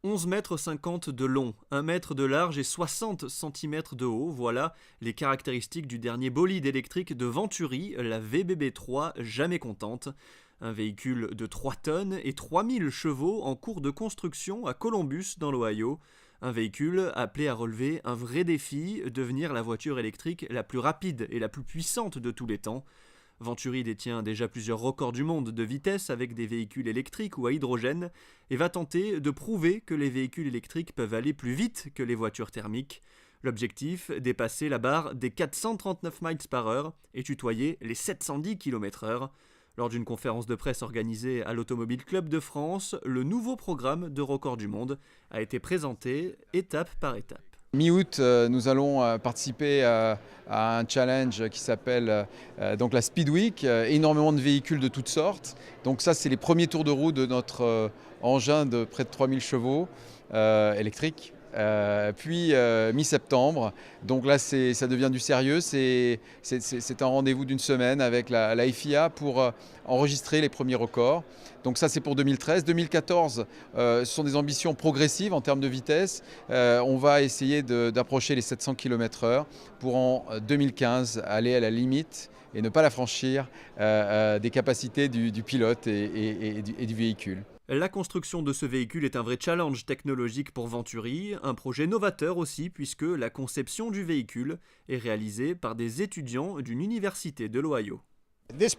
11,50 m de long, 1 mètre de large et 60 cm de haut, voilà les caractéristiques du dernier bolide électrique de Venturi, la VBB3 jamais contente. Un véhicule de 3 tonnes et 3000 chevaux en cours de construction à Columbus dans l'Ohio. Un véhicule appelé à relever un vrai défi, devenir la voiture électrique la plus rapide et la plus puissante de tous les temps. Venturi détient déjà plusieurs records du monde de vitesse avec des véhicules électriques ou à hydrogène et va tenter de prouver que les véhicules électriques peuvent aller plus vite que les voitures thermiques. L'objectif, dépasser la barre des 439 miles par heure et tutoyer les 710 km/h. Lors d'une conférence de presse organisée à l'Automobile Club de France, le nouveau programme de record du monde a été présenté étape par étape. Mi-août, nous allons participer à un challenge qui s'appelle donc la Speed Week, énormément de véhicules de toutes sortes. Donc ça, c'est les premiers tours de roue de notre engin de près de 3000 chevaux électrique. Puis mi-septembre, donc là ça devient du sérieux, c'est un rendez-vous d'une semaine avec la FIA pour enregistrer les premiers records. Donc ça c'est pour 2013. 2014, ce sont des ambitions progressives en termes de vitesse. On va essayer d'approcher les 700 km/h pour en 2015 aller à la limite et ne pas la franchir des capacités du pilote et du véhicule. La construction de ce véhicule est un vrai challenge technologique pour Venturi, un projet novateur aussi puisque la conception du véhicule est réalisée par des étudiants d'une université de l'Ohio. Ce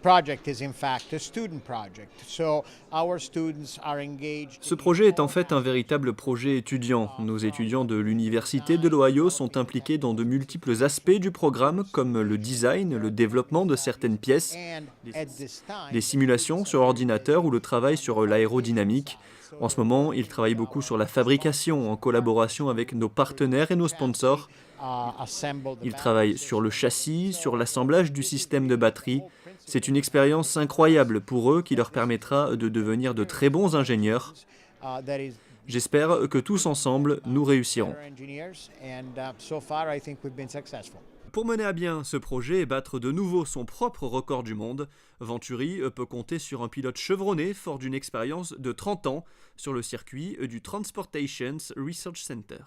projet est en fait un véritable projet étudiant. Nos étudiants de l'université de l'Ohio sont impliqués dans de multiples aspects du programme comme le design, le développement de certaines pièces, les simulations sur ordinateur ou le travail sur l'aérodynamique. En ce moment, ils travaillent beaucoup sur la fabrication en collaboration avec nos partenaires et nos sponsors. Ils travaillent sur le châssis, sur l'assemblage du système de batterie. C'est une expérience incroyable pour eux qui leur permettra de devenir de très bons ingénieurs. J'espère que tous ensemble, nous réussirons. Pour mener à bien ce projet et battre de nouveau son propre record du monde, Venturi peut compter sur un pilote chevronné fort d'une expérience de 30 ans sur le circuit du Transportation Research Center.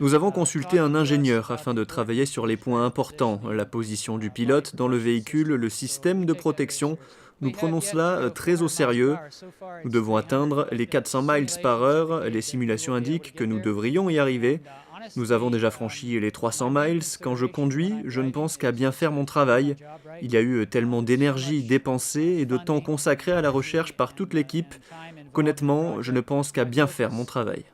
Nous avons consulté un ingénieur afin de travailler sur les points importants, la position du pilote dans le véhicule, le système de protection. Nous prenons cela très au sérieux. Nous devons atteindre les 400 miles par heure. Les simulations indiquent que nous devrions y arriver. Nous avons déjà franchi les 300 miles. Quand je conduis, je ne pense qu'à bien faire mon travail. Il y a eu tellement d'énergie dépensée et de temps consacré à la recherche par toute l'équipe qu'honnêtement, je ne pense qu'à bien faire mon travail.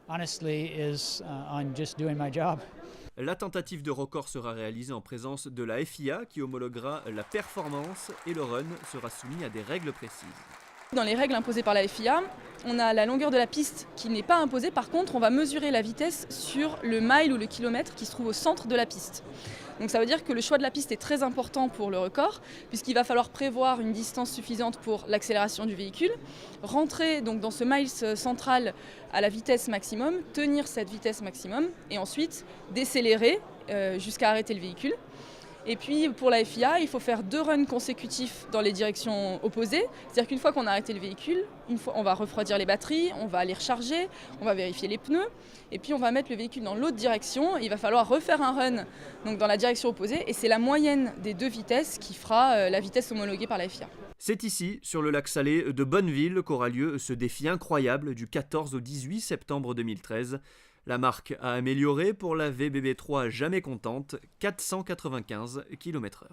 La tentative de record sera réalisée en présence de la FIA qui homologuera la performance et le run sera soumis à des règles précises. Dans les règles imposées par la FIA, on a la longueur de la piste qui n'est pas imposée. Par contre, on va mesurer la vitesse sur le mile ou le kilomètre qui se trouve au centre de la piste. Donc ça veut dire que le choix de la piste est très important pour le record, puisqu'il va falloir prévoir une distance suffisante pour l'accélération du véhicule, rentrer donc dans ce mile central à la vitesse maximum, tenir cette vitesse maximum, et ensuite décélérer jusqu'à arrêter le véhicule. Et puis pour la FIA, il faut faire 2 runs consécutifs dans les directions opposées. C'est-à-dire qu'une fois qu'on a arrêté le véhicule, on va refroidir les batteries, on va les recharger, on va vérifier les pneus, et puis on va mettre le véhicule dans l'autre direction. Il va falloir refaire un run donc dans la direction opposée, et c'est la moyenne des 2 vitesses qui fera la vitesse homologuée par la FIA. C'est ici, sur le lac Salé de Bonneville, qu'aura lieu ce défi incroyable du 14 au 18 septembre 2013. La marque a amélioré pour la VBB3 jamais contente, 495 km/h.